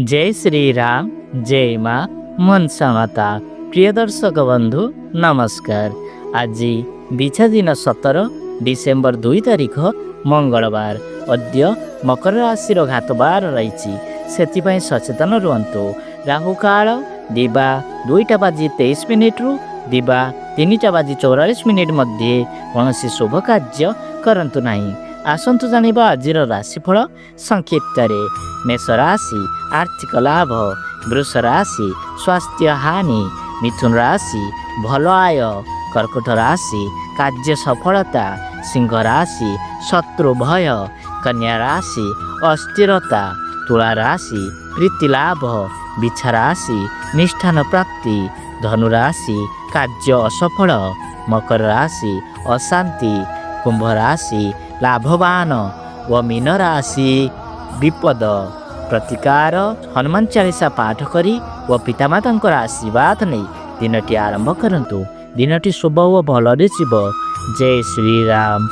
जय श्री राम जय माँ मनसा माता प्रिय दर्शक बंधु नमस्कार। आज बिछा दिन 17 डिसेम्बर 2 तारिख मंगलवार। अद्य मकर राशि घात बार रही से सचेतन रुहतु। राहु काल दिवा 2टा बाजी 23 मिनिट रु दिवा 3टा बाजी 44 मिनिट मध्य कौन शुभ कार्य करंतु नहीं। आसंतु जानिबा आजिर राशिफल संक्षिप्त रे। मेष राशि आर्थिक लाभ, वृष राशि स्वास्थ्य हानि, मिथुन राशि भल आय, कर्कट राशि कार्य सफलता, सिंह राशि शत्रु भय, कन्या राशि अस्थिरता, तुला राशि प्रीति लाभ, बिछा राशि निष्ठान प्राप्ति, धनु राशि कार्य असफल, मकर राशि अशांति, कुंभ राशि लाभवान व मीन राशि विपद। प्रतिकार हनुमान चालीसा पाठ करी व पितामाता आशीर्वाद नहीं दिनटी आरंभ करंतु। दिनटी शुभ व भल जीव। जय श्री राम।